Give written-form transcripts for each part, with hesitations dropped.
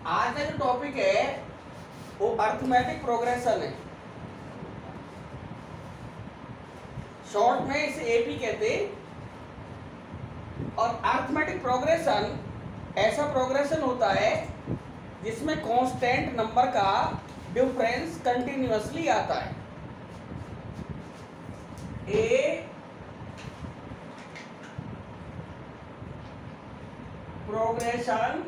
आज का जो टॉपिक है वो अर्थमेटिक प्रोग्रेशन है। शॉर्ट में इसे एपी कहते हैं। और अर्थमेटिक प्रोग्रेशन ऐसा प्रोग्रेशन होता है जिसमें कांस्टेंट नंबर का डिफरेंस कंटिन्यूअसली आता है। ए progression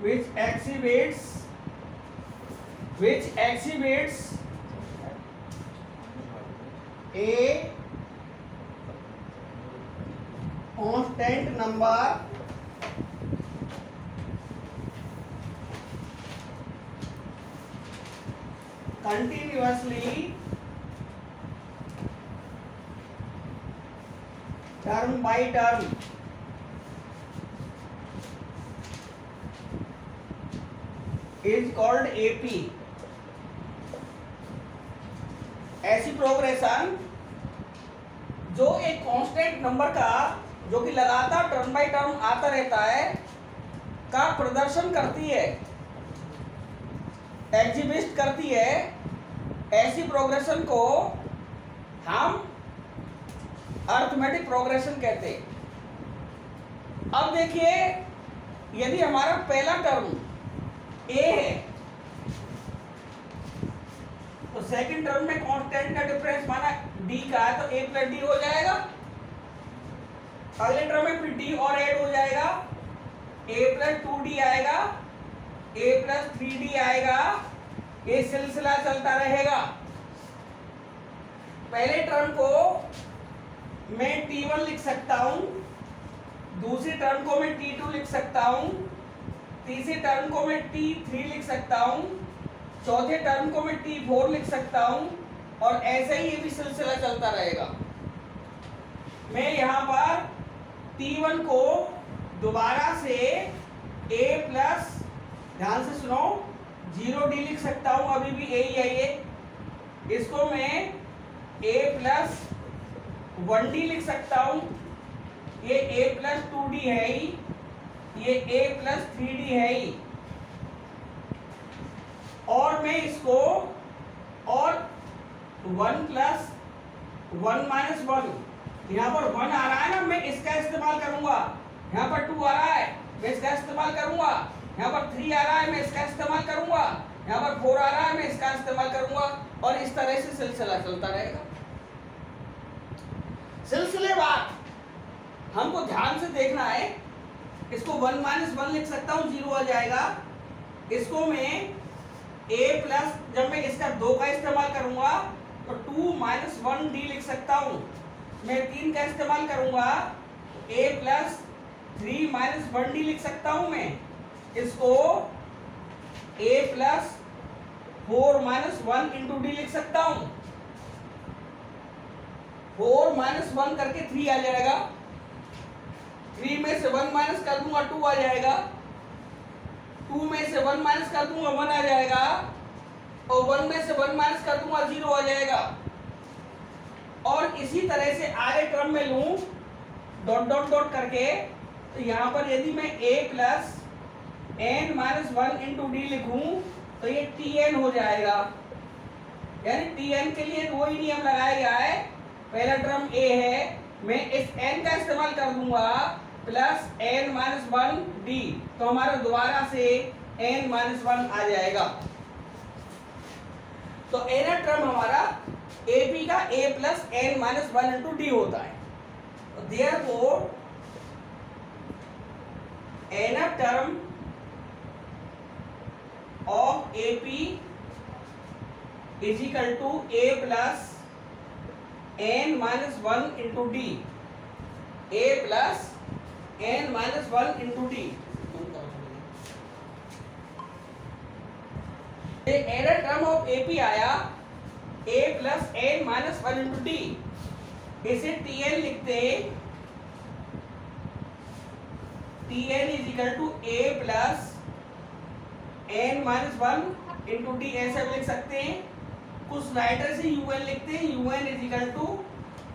which exhibits a constant number continuously term by term is called AP। ऐसी प्रोग्रेशन जो एक कांस्टेंट नंबर का जो कि लगातार टर्म बाय टर्म आता रहता है का प्रदर्शन करती है, एग्जिबिट करती है, ऐसी प्रोग्रेशन को हम अर्थमेटिक प्रोग्रेशन कहते हैं। अब देखिए, यदि हमारा पहला टर्म ए है तो सेकंड टर्म में कांस्टेंट का डिफरेंस माना डी का है तो ए प्लस डी हो जाएगा। अगले टर्म में फिर डी और ऐड हो जाएगा, ए प्लस 2d आएगा, ए प्लस 3d आएगा। ये सिलसिला चलता रहेगा। पहले टर्म को मैं t1 लिख सकता हूं, दूसरी टर्म को मैं t2 लिख सकता हूं, तीसरे टर्म को मैं t3 लिख सकता हूं, चौथे टर्म को मैं t4 लिख सकता हूं, और ऐसे ही ये भी सिलसिला चलता रहेगा। मैं यहाँ पर t1 को दोबारा से a प्लस, ध्यान से सुनो, 0d लिख सकता हूं, अभी भी a ही है ये। इसको मैं a प्लस 1d लिख सकता हूं, ये a प्लस 2d है ही, ये a प्लस 3d है ही। और मैं इसको और 1 प्लस 1 माइनस 1, यहाँ पर 1 आ रहा है ना, मैं इसका इस्तेमाल करूंगा। यहाँ पर 2 आ रहा है, मैं इसका इस्तेमाल करूंगा। यहाँ पर 3 आ रहा है, मैं इसका इस्तेमाल करूंगा। यहाँ पर 4 आ रहा है, मैं इसका इस्तेमाल करूंगा। और इस तरह से सिलसिला चलता रहेगा। सिलसिलेवार हमको ध्यान से देखना है। इसको 1 माइनस 1 लिख सकता हूँ, 0 आ जाएगा। इसको मैं a प्लस, जब मैं इसका 2 का इस्तेमाल करूंगा तो 2 माइनस 1d लिख सकता हूँ। मैं 3 का इस्तेमाल करूंगा, a प्लस 3 माइनस 1d लिख सकता हूँ। मैं इसको a plus 4 minus 1 into D लिख सकता हूँ। 4 माइनस 1 करके 3 आ जाएगा। 3 में से 1 माइनस कर दूंगा, 2 आ जाएगा। 2 में से 1 माइनस कर दूंगा, 1 आ जाएगा। और 1 में से 1 माइनस कर दूंगा, 0 आ जाएगा। और इसी तरह से आगे क्रम में लूं डॉट डॉट डॉट करके, तो यहाँ पर यदि मैं a plus n minus 1 into D लिखूं तो ये tn हो जाएगा। यानी tn के लिए वही नियम लगाया गया है। पहला टर्म a है, मैं इस n का इस्तेमाल कर दूंगा प्लस n माइनस 1d, तो हमारा दोबारा से n माइनस 1 आ जाएगा। तो n टर्म हमारा AP का a plus n minus 1 into d होता है। तो therefore n term of AP is equal to a plus n minus 1 into d, a plus n minus 1 into d. Error term of AP आया a plus n minus 1 into d, इसे tn लिखते हैं। tn is equal to a plus n minus 1 into d, ऐसे लिख सकते हैं। कुछ writer से un लिखते हैं, un is equal to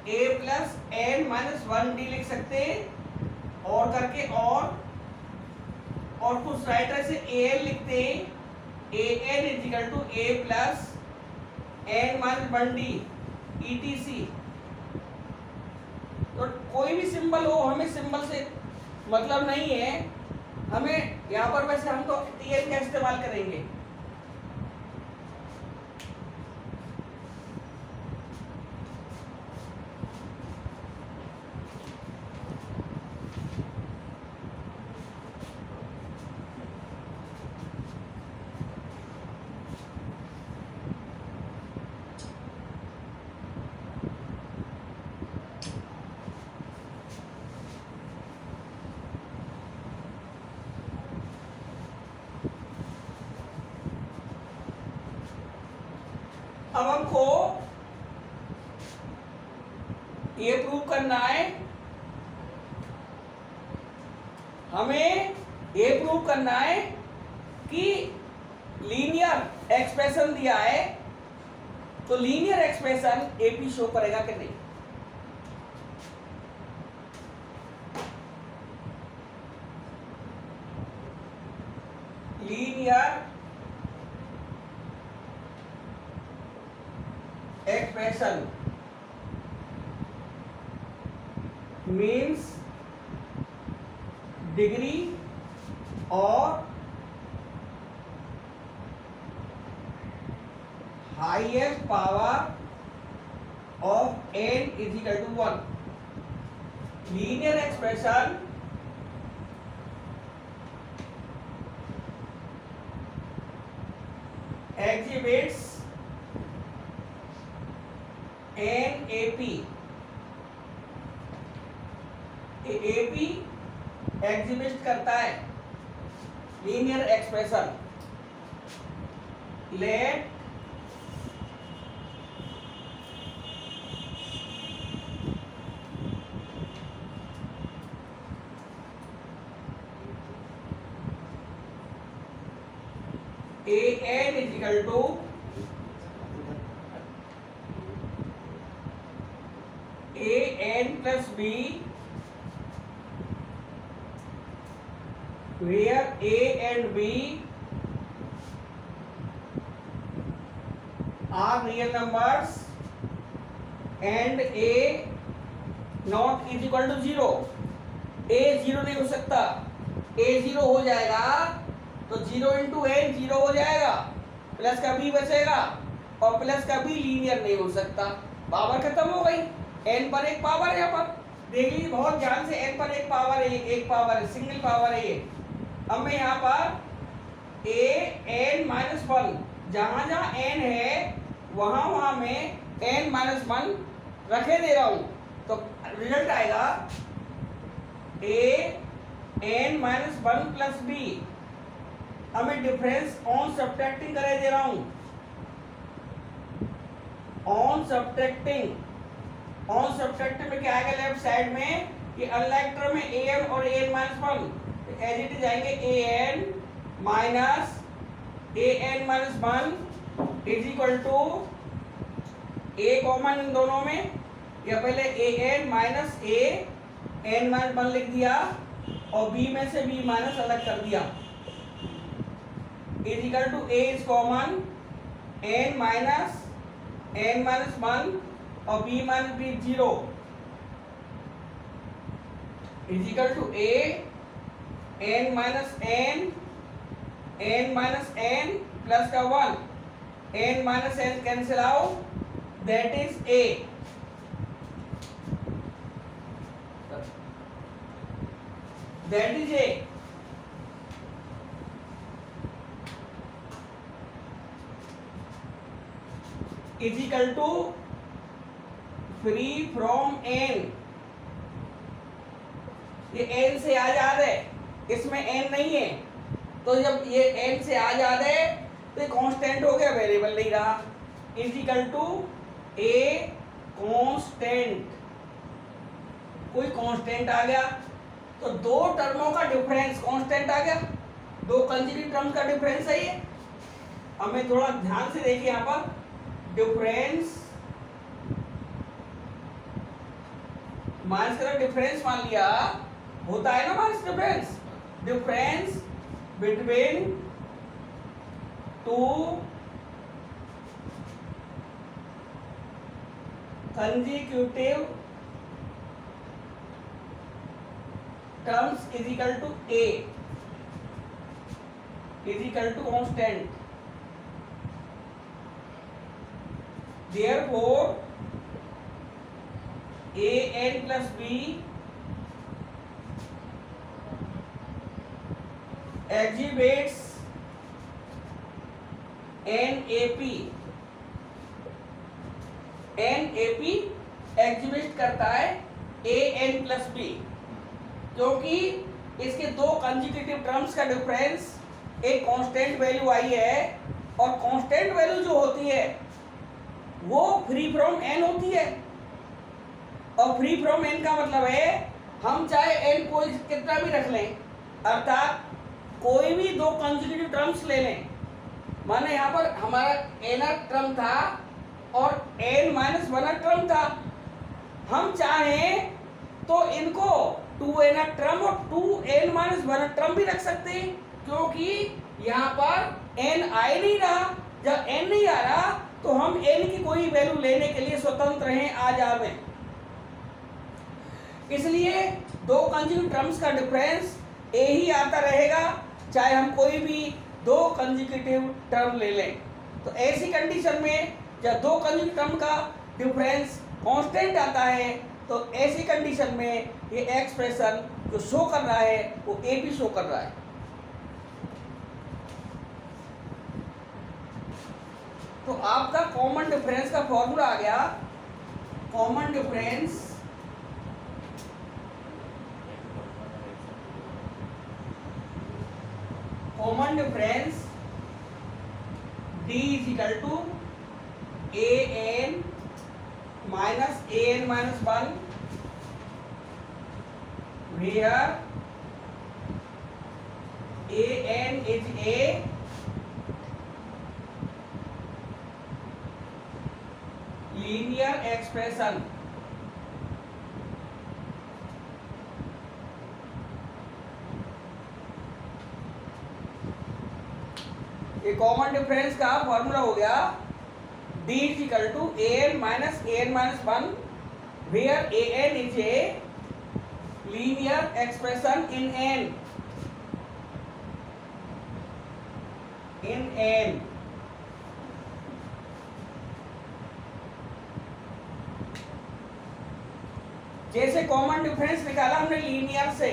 a plus n minus 1d लिख सकते हैं। करके और कुछ राइटर से ए एन लिखते हैं, a n is equal to a plus n minus 1D ETC। तो कोई भी सिंबल हो, हमें सिंबल से मतलब नहीं है, हमें यहाँ पर वैसे हम तो TN का इस्तेमाल करेंगे। अब हमको ये प्रूव करना है, हमें ये प्रूव करना है कि लीनियर एक्सप्रेशन दिया है, तो लीनियर एक्सप्रेशन एपी शो करेगा कि नहीं। Linear expression means degree or highest power of n is equal to 1. Linear expression exhibits NAP, AP exhibit करता है linear expression. Let AN is equal to AN plus B, where A and B are real numbers and A not is equal to 0। A 0 नहीं हो सकता, A 0 हो जाएगा तो 0 into N 0 हो जाएगा, प्लस का B बचेगा और प्लस का B लीनियर नहीं हो सकता, पावर खत्म हो गई। n पर एक पावर है, यहाँ पर देख लीजिए बहुत ध्यान से, n पर एक पावर है, एक पावर है, सिंगल पावर है ये। अब मैं यहाँ पर a n माइनस 1 जहाँ जहाँ n है वहाँ मैं n माइनस 1 रखे दे रहा हूँ, तो रिजल्ट आएगा a n minus 1 plus b। अब मैं डिफरेंस ऑन सब्ट्रैक्टिंग करे दे रहा हूँ, ऑन सब्ट्रैक्टिंग में क्या आएगा लेफ्ट साइड में, ये अनलाइक टर्म में an और an minus 1 as it is आएंगे an minus 1 is equal to a common इन दोनों में, या पहले an माइनस an माइनस 1 लिख दिया और b में से b माइनस अलग कर दिया, is equal to a is common n minus 1 और b minus b 0 is equal to a n minus n plus का 1, n minus n cancel out, that is a। That is a। Is equal to free from n, ये n से आजाद है, इसमें n नहीं है, तो जब ये n से आजाद है तो ये कांस्टेंट हो गया, वेरिएबल नहीं रहा। Is equal to a constant, कोई कांस्टेंट आ गया तो दो टर्मों का डिफरेंस कांस्टेंट आ गया, दो कंटीन्यूटी टर्म का डिफरेंस है ये। अब मैं थोड़ा ध्यान से देखिए यहाँ पर, डिफरेंस माइनस का डिफरेंस मान लिया होता है ना minus difference, difference between two consecutive terms is equal to a is equal to constant, therefore an plus b exhibits NAP exhibit करता है an प्लस बी, क्योंकि इसके दो कंसेक्यूटिव टर्म्स का डिफरेंस एक कांस्टेंट वैल्यू आई है, और कांस्टेंट वैल्यू जो होती है वो फ्री फ्रॉम n होती है, और फ्री फ्रॉम n का मतलब है हम चाहे n कोई कितना भी रख लें, अर्थात कोई भी दो कंसेक्यूटिव टर्म्स ले लें। माने यहाँ पर हमारा n टर्म था और n माइनस 1 टर्म था, हम चाहें तो इनको 2n टर्म और 2n माइनस 1 टर्म भी रख सकते हैं, क्योंकि यहाँ पर n आ ही नहीं रहा। जब n नहीं आ रहा तो हम n की कोई वैल्यू लेने के लिए स्वतंत्र हैं आज में। इसलिए दो कंसेक्यूटिव टर्म्स का डिफरेंस a ही आता रहेगा, चाहे हम कोई भी दो कंसेक्यूटिव टर्म ले लें। तो ऐसी कंडीशन में जब दो कंसेक्यूटिव टर्म का डिफरेंस कांस्टेंट आता है, तो ऐसी कंडीशन में ये एक्सप्रेशन जो शो कर रहा है वो a भी शो कर रहा है। तो आपका कॉमन डिफरेंस का फॉर्मूला आ गया, common difference d is equal to an minus an minus 1 where an is a linear expression ये कॉमन डिफरेंस का फॉर्मूला हो गया d is equal to an minus 1 where an is a linear expression in n जैसे common difference निकाला हमने linear से,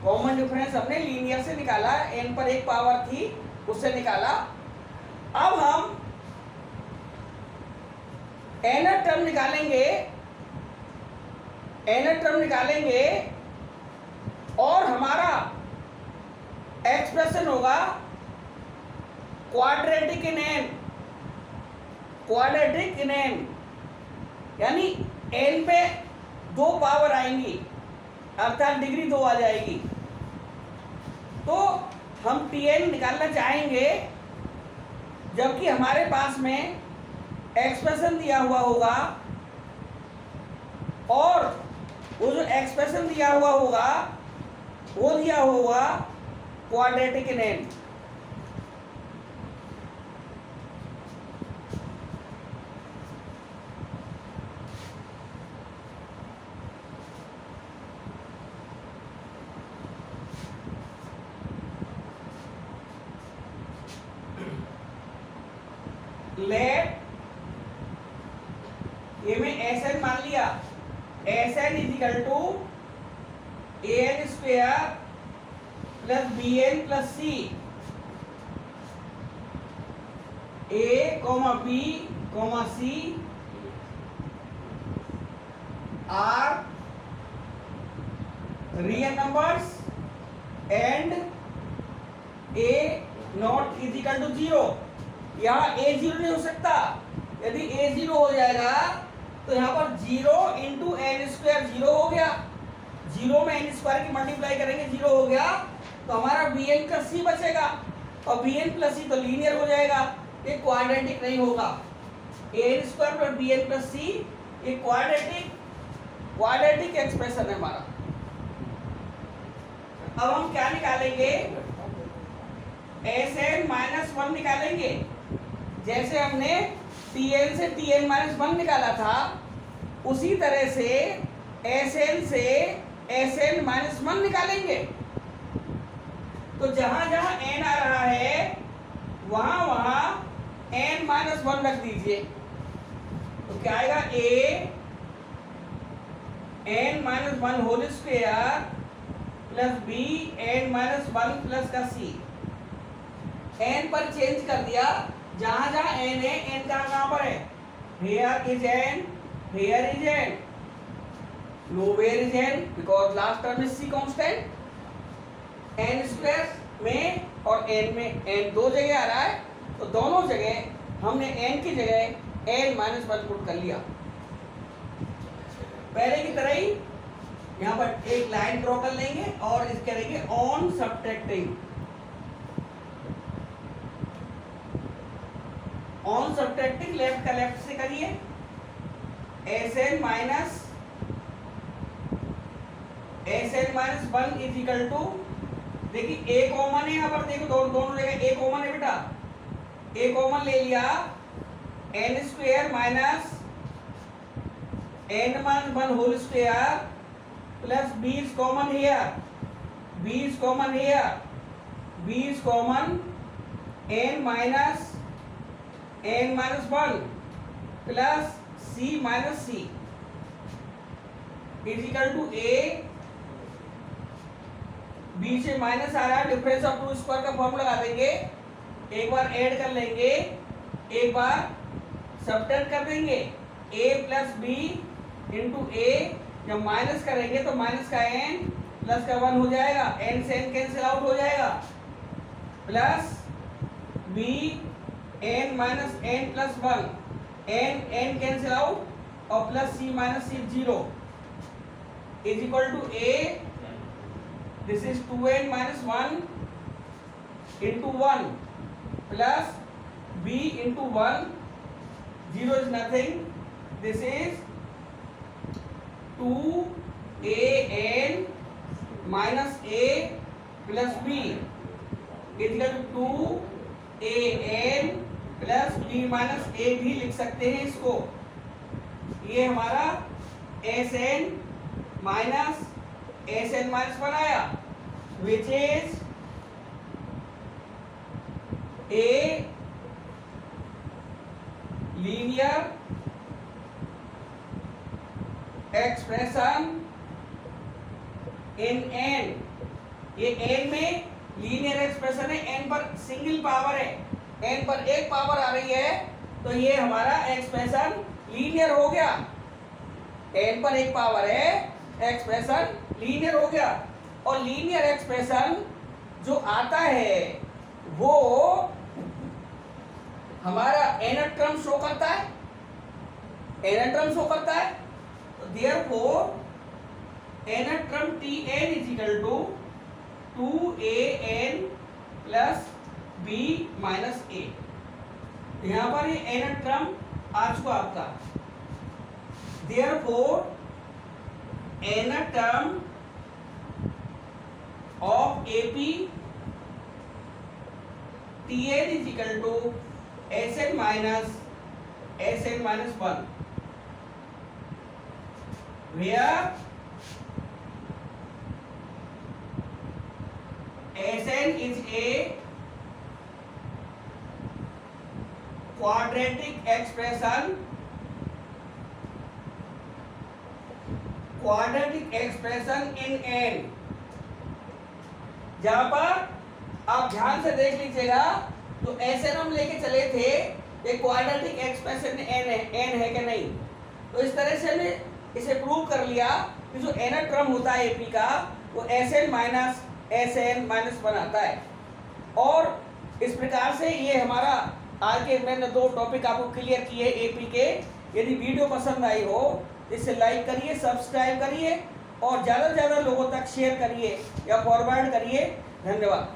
common difference हमने linear से निकाला, n पर एक पावर थी उससे निकाला। अब हम n टर्म निकालेंगे और हमारा एक्सप्रेशन होगा क्वाड्रेटिक इन n, यानी n पे दो पावर आएंगी, अर्थात डिग्री 2 आ जाएगी। तो हम Tn निकालना चाहेंगे, जबकि हमारे पास में एक्सप्रेशन दिया हुआ होगा, और वो जो एक्सप्रेशन दिया हुआ होगा वो दिया होगा क्वाड्रेटिक इन n। लेट ये में Sn मान लिया, Sn is equal to an square plus bn plus c, a b c are real numbers and a not is equal to 0। यहाँ a 0 नहीं हो सकता, यदि a 0 हो जाएगा तो यहाँ पर 0 इंटू n स्क्वायर 0 हो गया, 0 में n स्क्वायर की मल्टीप्लाई करेंगे 0 हो गया, तो हमारा bn प्लस c बचेगा, और bn प्लस c तो लीनियर हो जाएगा, ये क्वाड्रेटिक नहीं होगा। an square plus bn plus c ये क्वाड्रेटिक एक्सप्रेशन है हमारा। अब हम क्या निकालेंगे, Sn माइनस 1 निकालेंगे। जैसे हमने Tn से Tn माइनस 1 निकाला था, उसी तरह से Sn से Sn माइनस 1 निकालेंगे। तो जहां जहां n आ रहा है वहां वहां n माइनस 1 रख दीजिए। तो क्या आएगा, a n minus 1 whole square plus b n minus 1 plus का c। n पर चेंज कर दिया, जहां जहां n है n कहां पर है, here is n, here is n, nowhere is n because last term is c constant। n square में और n में n दो जगह आ रहा है, तो दोनों जगह हमने n की जगह n माइनस 1 पुट कर लिया। पहले की तरह ही यहाँ पर एक लाइन ड्रॉ कर लेंगे और इस करेंगे on subtracting. On subtracting left का लेफ्ट से करिए, Sn minus 1 is equal to, देखिए a कॉमन है यहाँ पर, देखो दोनों जगह a कॉमन है बेटा, a कॉमन ले लिया, n square minus n minus 1 whole square plus b is common here, b is common here, b is common n minus 1 plus c minus c is equal to a, b से minus आ रहा है, difference of two square का formula लगा देंगे, एक बार add कर लेंगे, एक बार सब्ट्रैक्ट कर देंगे, a plus b into a, जब माइनस करेंगे तो माइनस का n प्लस का 1 हो जाएगा, n से n कैंसिल आउट हो जाएगा, plus b n minus n plus 1, n cancel out और plus c minus c 0 is equal to a, this is 2n minus 1 into 1 plus b into 1, 0 is nothing, this is 2an minus a plus b is equal to 2an plus b minus a भी लिख सकते हैं इसको। ये हमारा Sn minus Sn minus 1 आया, which is a linear expression in n। ये n में लीनियर एक्सप्रेशन है, n पर सिंगल पावर है, n पर एक पावर आ रही है, तो ये हमारा एक्सप्रेशन लीनियर हो गया। n पर एक पावर है, एक्सप्रेशन लीनियर हो गया। और लीनियर एक्सप्रेशन जो आता है वो हमारा nth टर्म शो करता है, nth टर्म शो करता है, तो therefore nth term Tn is equal to 2an plus b minus a। यहाँ पर ये nth टर्म आ चुका आपका, therefore nth term of AP Tn is equal to Sn minus 1, where Sn is a quadratic expression in n। जहां पर आप ध्यान से देख लीजिएगा, तो Sn हम लेके चले थे, ये क्वाड्रेटिक एक्सप्रेशन n है कि नहीं, तो इस तरह से हमने इसे प्रूव कर लिया कि जो nth टर्म होता है AP का वो Sn माइनस Sn माइनस 1 आता है। और इस प्रकार से ये हमारा आज के मैंने 2 टॉपिक आपको क्लियर किए AP के। यदि वीडियो पसंद आई हो इसे लाइक करिए, सब्सक्राइब करिए और ज़्यादा से ज़्यादा लोगों तक शेयर करिए या फॉरवर्ड करिए। धन्यवाद।